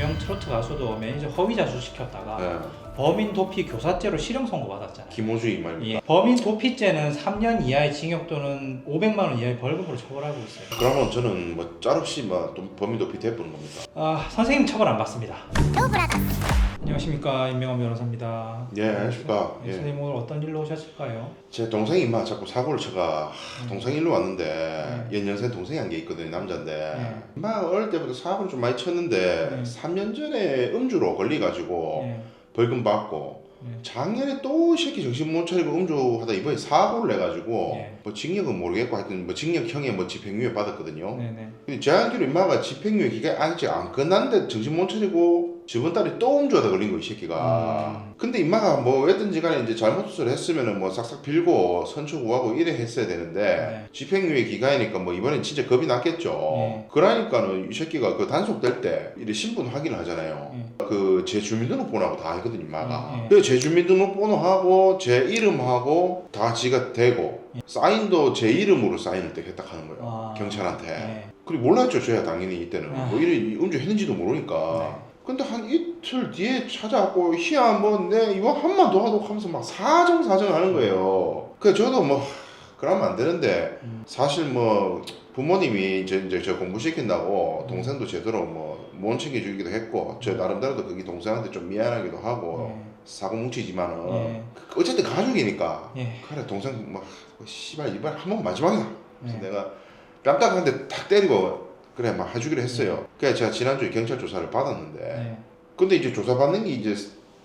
유명 트로트 가수도 매니저 허위 자수 시켰다가 네. 범인 도피 교사죄로 실형 선고 받았잖아요. 김호주의 말입니다. 예. 범인 도피죄는 3년 이하의 징역 또는 500만 원 이하의 벌금으로 처벌하고 있어요. 그러면 저는 뭐 짤없이 뭐 범인 도피 돼버린 겁니다. 선생님 처벌 안 받습니다. 안녕하십니까, 임명환 변호사입니다. 예, 안녕하십니까. 예. 선생님 오늘 어떤 일로 오셨을까요? 제 동생이 막 자꾸 사고를 쳐가 동생 일로 왔는데 연년생 동생이 한 게 있거든요, 남자인데 막 어릴 때부터 사고를 좀 많이 쳤는데 3년 전에 음주로 걸려가지고 벌금 받고 작년에 또 이 새끼 정신 못 차리고 음주하다 이번에 사고를 내가지고 뭐 징역은 모르겠고 하여튼 뭐 징역형에 뭐 집행유예 받았거든요. 근데 제 알기로 임마가 집행유예 기간이 아직 안 끝났는데 정신 못 차리고 저번 달에 또 음주하다 걸린 거 이 새끼가. 근데 임마가 뭐 왜든지 간에 이제 잘못 수술을 했으면은 뭐 싹싹 빌고 선처 구하고 이래 했어야 되는데 집행유예 기간이니까 뭐 이번엔 진짜 겁이 났겠죠. 그러니까는 이 새끼가 그 단속될 때 이래 신분 확인을 하잖아요. 그 제 주민등록번호하고 다 했거든 임마가. 그래서 제 주민등록번호하고 제 이름하고 다 지가 대고 사인도 제 이름으로 사인을 딱 했다 하는 거예요. 경찰한테. 그리고 몰랐죠 저야 당연히 이때는. 뭐 이래 음주 했는지도 모르니까. 근데 한 이틀 뒤에 찾아왔고 희야 뭐 내 이거 한 번 도와도 하면서 막 사정 하는 거예요. 그래서 저도 뭐 그러면 안 되는데 사실 뭐 부모님이 이제 저 공부시킨다고 동생도 제대로 뭐 못 챙겨주기도 했고 저 나름대로도 그게 동생한테 좀 미안하기도 하고 사고 뭉치지만은 어쨌든 가족이니까 그래 동생 뭐 씨발 이번 한 번 마지막이다. 그래서 내가 뺨딱한데 탁 때리고 그래 막 해주기로 했어요. 그래서 제가 지난주에 경찰 조사를 받았는데 근데 이제 조사받는 게 이제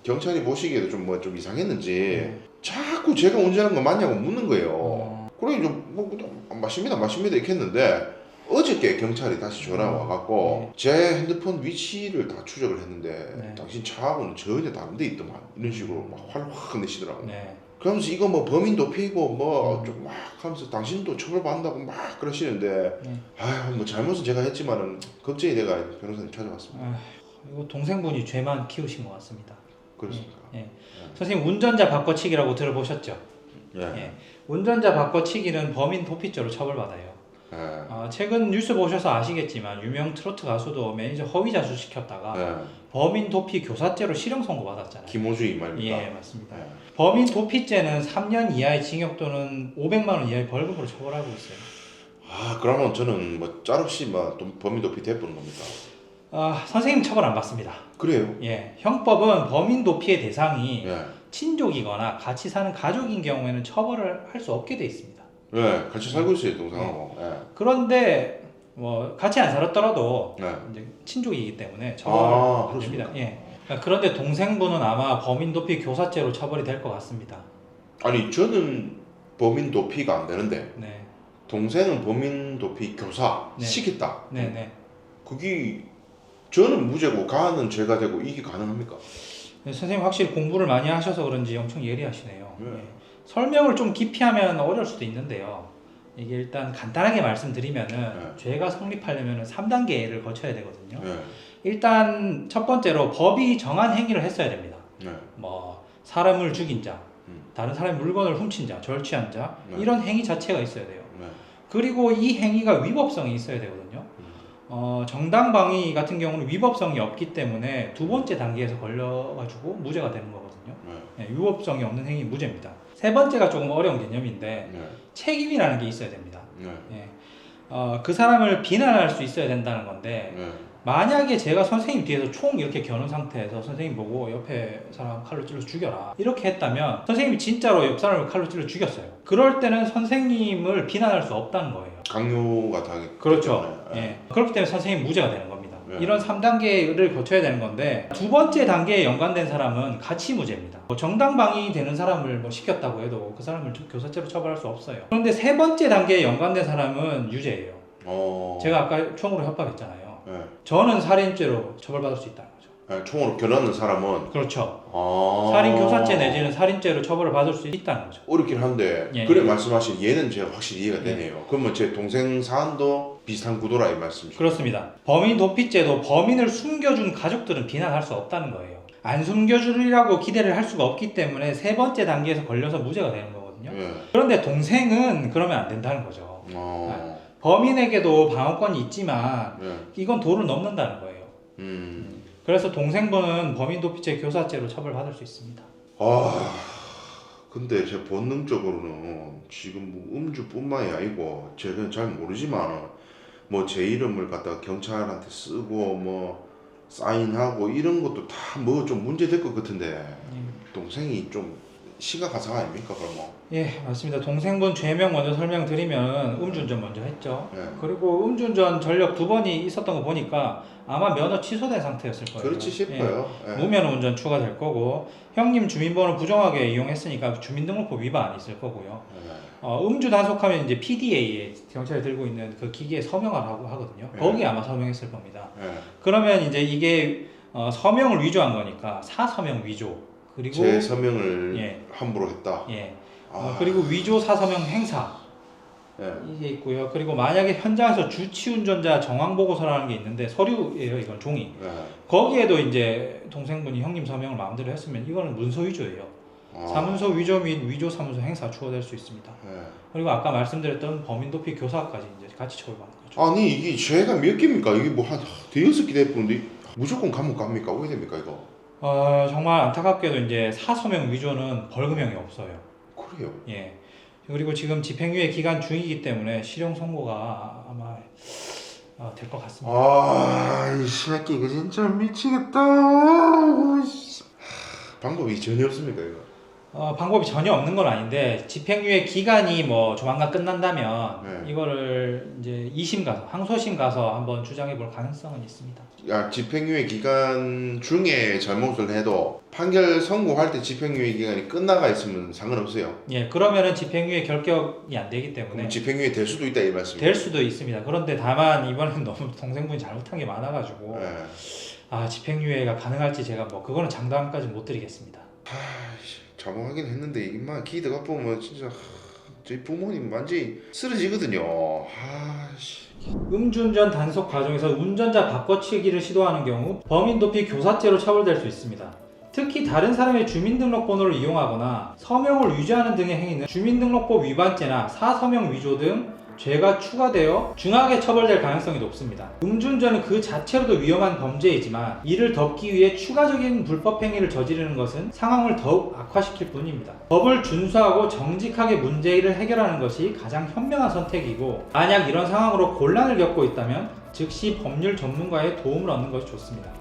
경찰이 보시기에도 좀 뭐 좀 이상했는지 자꾸 제가 운전한 거 맞냐고 묻는 거예요. 그래 이제 뭐 맞습니다 이렇게 했는데 어저께 경찰이 다시 전화가 와갖고 제 핸드폰 위치를 다 추적을 했는데 당신 차하고는 전혀 다른 데 있더만 이런 식으로 막 화를 확 내시더라고요. 그러면서 이거 뭐 범인 도피고 뭐 좀 막 하면서 당신도 처벌받는다고 막 그러시는데 아휴 뭐 잘못은 제가 했지만은 걱정이 돼가 변호사님 찾아왔습니다. 이거 동생분이 죄만 키우신 것 같습니다. 그렇습니까? 선생님 운전자 바꿔치기라고 들어보셨죠? 운전자 바꿔치기는 범인 도피죄로 처벌받아요. 최근 뉴스 보셔서 아시겠지만 유명 트로트 가수도 매니저 허위 자수 시켰다가 범인 도피 교사죄로 실형 선고 받았잖아요. 김호주의 말입니다. 예, 맞습니다. 범인 도피죄는 3년 이하의 징역 또는 500만 원 이하의 벌금으로 처벌하고 있어요. 그러면 저는 뭐 짤없이 뭐 범인 도피 돼버린 겁니다. 선생님 처벌 안 받습니다. 그래요? 예, 형법은 범인 도피의 대상이 친족이거나 같이 사는 가족인 경우에는 처벌을 할 수 없게 돼 있습니다. 같이 살고 있어요 동생하고. 그런데 뭐 같이 안 살았더라도 이제 친족이기 때문에 처벌을 됩니다. 그런데 동생분은 아마 범인 도피 교사죄로 처벌이 될 것 같습니다. 아니 저는 범인 도피가 안 되는데 동생은 범인 도피 교사 시켰다. 그게 저는 무죄고 가는 죄가 되고 이게 가능합니까? 선생님 확실히 공부를 많이 하셔서 그런지 엄청 예리하시네요. 설명을 좀 깊이 하면 어려울 수도 있는데요. 이게 일단 간단하게 말씀드리면은 죄가 성립하려면 3단계를 거쳐야 되거든요. 일단 첫 번째로 법이 정한 행위를 했어야 됩니다. 뭐 사람을 죽인 자, 다른 사람의 물건을 훔친 자, 절취한 자 이런 행위 자체가 있어야 돼요. 그리고 이 행위가 위법성이 있어야 되거든요. 정당방위 같은 경우는 위법성이 없기 때문에 두 번째 단계에서 걸려가지고 무죄가 되는 거거든요. 위법성이 없는 행위 무죄입니다. 세 번째가 조금 어려운 개념인데 책임이라는 게 있어야 됩니다. 그 사람을 비난할 수 있어야 된다는 건데 만약에 제가 선생님 뒤에서 총 이렇게 겨눈 상태에서 선생님 보고 옆에 사람 칼로 찔러 죽여라 이렇게 했다면 선생님이 진짜로 옆 사람을 칼로 찔러 죽였어요. 그럴 때는 선생님을 비난할 수 없다는 거예요. 강요가 당했기 그렇죠. 그렇기 때문에 선생님 무죄가 되는 겁니다. 이런 3단계를 거쳐야 되는 건데 두 번째 단계에 연관된 사람은 같이 무죄입니다. 정당방위 되는 사람을 뭐 시켰다고 해도 그 사람을 교사죄로 처벌할 수 없어요. 그런데 세 번째 단계에 연관된 사람은 유죄예요. 제가 아까 총으로 협박했잖아요. 저는 살인죄로 처벌받을 수 있다는 거죠. 총으로 겨누는 사람은 그렇죠. 살인 교사죄 내지는 살인죄로 처벌을 받을 수 있다는 거죠. 어렵긴 한데 그래 말씀하신 얘는 제가 확실히 이해가 되네요. 그러면 제 동생 사안도 비슷한 구도라 이 말씀이시죠? 그렇습니다. 범인 도피죄도 범인을 숨겨준 가족들은 비난할 수 없다는 거예요. 안 숨겨주리라고 기대를 할 수가 없기 때문에 세 번째 단계에서 걸려서 무죄가 되는 거거든요. 그런데 동생은 그러면 안 된다는 거죠. 범인에게도 방어권이 있지만 이건 도를 넘는다는 거예요. 그래서 동생분은 범인도피죄 교사죄로 처벌받을 수 있습니다. 아 근데 제 본능적으로는 지금 뭐 음주뿐만이 아니고 제가 잘 모르지만 뭐 제 이름을 갖다가 경찰한테 쓰고 뭐 사인하고 이런 것도 다 뭐 좀 문제될 것 같은데 동생이 좀 시가가상 아닙니까 그럼 뭐? 예, 맞습니다. 동생분 죄명 먼저 설명드리면 음주운전 먼저 했죠. 예. 그리고 음주운전 전력 2번이 있었던 거 보니까 아마 면허 취소된 상태였을 거예요. 그렇지 싶어요. 예. 예. 무면허 운전 추가될 거고 형님 주민번호 부정하게 이용했으니까 주민등록법 위반 있을 거고요. 예. 음주 단속하면 이제 PDA에 경찰이 들고 있는 그 기기에 서명을 하고 하거든요. 예. 거기에 아마 서명했을 겁니다. 예. 그러면 이제 이게 서명을 위조한 거니까 사서명 위조 그리고 제 서명을 예. 함부로 했다. 예. 아. 그리고 위조 사서명 행사 예. 이게 있고요. 그리고 만약에 현장에서 주치운전자 정황 보고서라는 게 있는데 서류예요. 이건 종이. 예. 거기에도 이제 동생분이 형님 서명을 마음대로 했으면 이거는 문서 위조예요. 아. 사문서 위조 및 위조 사문서 행사 추가될 수 있습니다. 예. 그리고 아까 말씀드렸던 범인도피 교사까지 이제 같이 처벌받는 거죠. 아니 이게 죄가 몇 개입니까? 이게 뭐 한 대여섯 개 됐는데 무조건 감옥 갑니까? 어떻게 됩니까 이거? 정말 안타깝게도 이제 사서명 위조는 벌금형이 없어요. 그래요. 예. 그리고 지금 집행유예 기간 중이기 때문에 실형 선고가 아마 될 것 같습니다. 아, 이 새끼 이거 진짜 미치겠다. 방법이 전혀 없습니까 이거? 방법이 전혀 없는 건 아닌데 집행유예 기간이 뭐 조만간 끝난다면 네. 이거를 이제 2심 가서 항소심 가서 한번 주장해 볼 가능성은 있습니다. 야, 집행유예 기간 중에 잘못을 해도 판결 선고할 때 집행유예 기간이 끝나가 있으면 상관없어요. 예, 그러면은 집행유예 결격이 안 되기 때문에 그럼 집행유예 될 수도 있다 이 말씀이에요. 될 수도 있습니다. 그런데 다만 이번엔 너무 동생분이 잘못한 게 많아가지고 네. 집행유예가 가능할지 제가 뭐 그거는 장담까지 못 드리겠습니다. 자봉하긴 했는데 임마 기대가 보면 진짜 저희 부모님 완전히 쓰러지거든요. 음주운전 단속 과정에서 운전자 바꿔치기를 시도하는 경우 범인도피 교사죄로 처벌될 수 있습니다. 특히 다른 사람의 주민등록번호를 이용하거나 서명을 위조하는 등의 행위는 주민등록법 위반죄나 사서명 위조 등 죄가 추가되어 중하게 처벌될 가능성이 높습니다. 음주운전은 그 자체로도 위험한 범죄이지만 이를 덮기 위해 추가적인 불법 행위를 저지르는 것은 상황을 더욱 악화시킬 뿐입니다. 법을 준수하고 정직하게 문제를 해결하는 것이 가장 현명한 선택이고 만약 이런 상황으로 곤란을 겪고 있다면 즉시 법률 전문가의 도움을 얻는 것이 좋습니다.